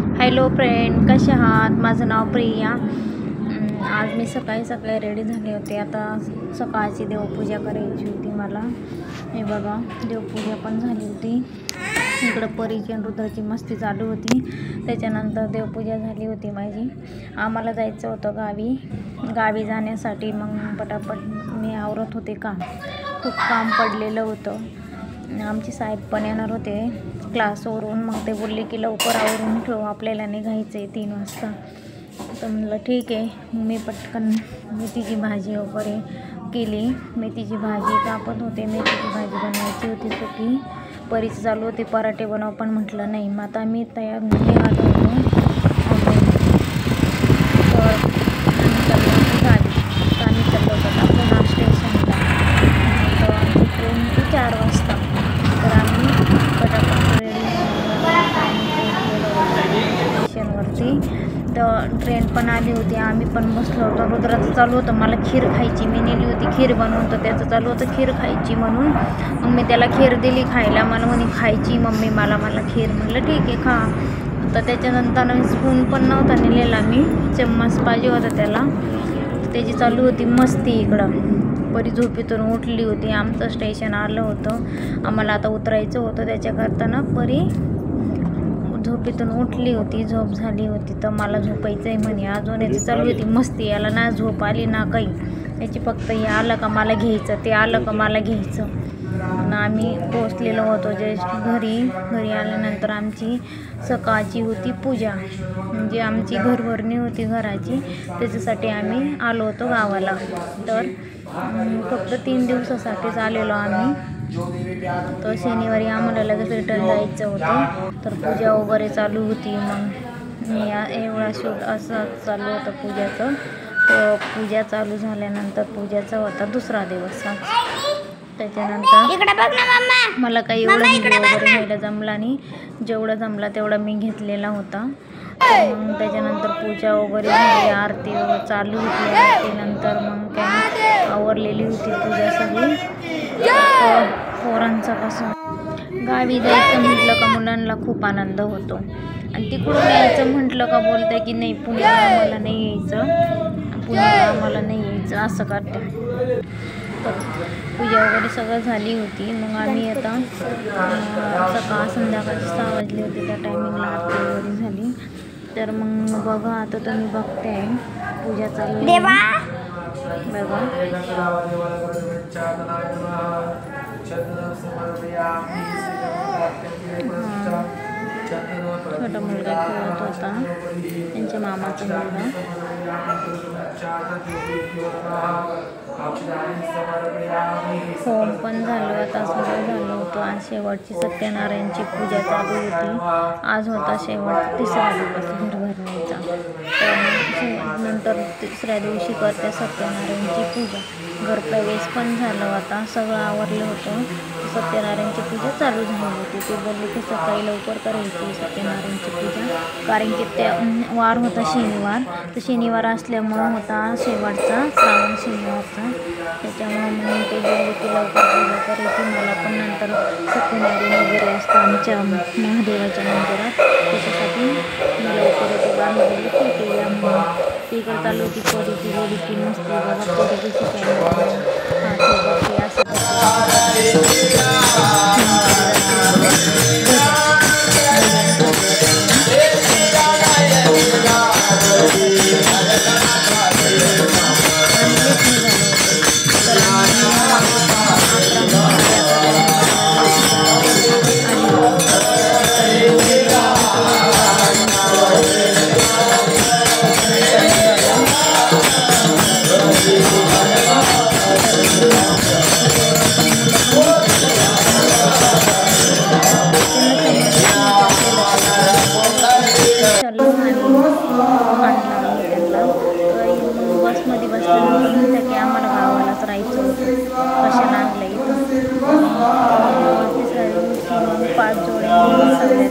Hello friend, कसे आहात? माझं नाव प्रिया। आज मी सकाळी रेडी झाले होते। आता सकाळची देवपूजा करायची होती मला। हे बघा, देवपूजा पण झाली होती। इकडं परीची आणि रुद्राची मस्ती चालू होती। त्याच्यानंतर देवपूजा झाली होती माझी। आम्हाला जायचं होतं गावी जाण्यासाठी मग पटापट मी आवरत होते काम। खूप काम पडलेलं होतं। आमचे साहेब पण येणार होते क्लासवरून। मग ते बोलले की लवकर आवरून ठेव, आपल्याला निघायचं आहे 3 वाजता। तर म्हणलं ठीक आहे। मी पटकन मेथीची भाजी वगैरे केली। मेथीची भाजी कापत होते। मेथीची भाजी बनवायची होती सुकी। परीचं चालू होते पराठे बनव, पण म्हटलं नाही। मग आता मी तयार निघालो होतो। आम्ही चाललो होतो आपल्या स्टेशनला। तर आमची ट्रेन होती 4 वाजता। तर आम्ही पटापट रेडी स्टेशनवरती। तर ट्रेन पण आली होती। आम्ही पण बसलो होतो। रुद्राचं चालू होतं मला खीर खायची। मी नेली होती खीर बनवून, तर त्याचं चालू होतं खीर खायची म्हणून। मग मी त्याला खीर दिली खायला। मला म्हणे खायची मम्मी मला खीर। म्हटलं ठीक आहे खा। तर त्याच्यानंतर मी स्पून पण नव्हता नेलेला, मी चम्मच पाहिजे होता त्याला। त्याची चालू होती मस्ती इकडं। परी झोपेतून उठली होती। आमचं स्टेशन आलं होतं, आम्हाला आता उतरायचं होतं। त्याच्याकरता परी झोपेतून उठली होती, झोप झाली होती। तर मला झोपायचं आहे म्हणे अजून। याची चालू होती मस्ती, याला ना झोप आली ना काही। याची फक्त हे आलं का मला घ्यायचं, ते आलं का मला घ्यायचं। आणि आम्ही पोचलेलो होतो जस्ट घरी आल्यानंतर आमची सकाळची होती पूजा, म्हणजे आमची घरभरणी होती घराची। त्याच्यासाठी आम्ही आलो होतो गावाला। तर फक्त 3 दिवसासाठीच आलेलो आम्ही। तर शनिवारी आम्हाला लगेच रिटर्न जायचं होतं। तर पूजा वगैरे चालू होती। मग मी एवढा शूट असं चालू होतं पूजाचं। तर पूजा चालू झाल्यानंतर पूजाचा होता दुसरा दिवस। त्याच्यानंतर मला काही एवढं व्हिडिओ वगैरे घ्यायला जमला नाही। जेवढं जमला तेवढा मी घेतलेला होता। तर मग त्याच्यानंतर पूजा वगैरे झाली, आरती वगैरे चालू होती। आरतीनंतर मग काय आवरलेली होती पूजा सगळी। पोरांचं कसं गावी जायचं म्हटलं का मुलांना खूप आनंद होतो। आणि तिकडून यायचं म्हटलं का बोलतंय की नाही पुण्याला आम्हाला नाही यायचं, पुण्याला आम्हाला नाही यायचं असं करते। तर पूजा वगैरे सगळं झाली होती। मग आम्ही आता संध्याकाळची 6 वाजली होती, त्या टायमिंगला आरती वगैरे झाली। तर मग बघा, आता तुम्ही बघताय पूजा चालू बघा। छोटा मुलगा खेळत होता, त्यांच्या मामाचा मुलगा। होम पण झालं, आता सगळं झालं होतं। आज शेवटची सत्यनारायणची पूजा चालू होती। आज होता शेवट 3रा दिवस घरभरणीचा। नंतर 3ऱ्या दिवशी करते सत्यनारायणची पूजा। घरप्रवेश पण झालं, आता सगळं आवरलं होतं। सत्यनारायणची पूजा चालू झाली होती। ते बोलले की सकाळी लवकर करायची सत्यनारायणची पूजा, कारण की त्या वार होता शनिवार। तर शनिवार असल्यामुळं होता शेवटचा श्रावण शनिवारचा। त्याच्यामुळे मग ते बोलले की लवकर पूजा करायची। मला पण नंतर सत्यनारायण वगैरे असतं आमच्या महादेवाच्या मंदिरात, त्याच्यासाठी मी लवकर होते बाहेर गेले ठीक आहे या म्हणून। तिकडं चालू होती परीची बोलीची मस्ती। बघा परी कशी काय करते असं बसमध्ये बसल्यानंतर म्हणतं की आम्हाला गावालाच राहायचं होतं, कशाला आणलं इथं। 3ऱ्या दिवशी 5 जोड्या सगळ्या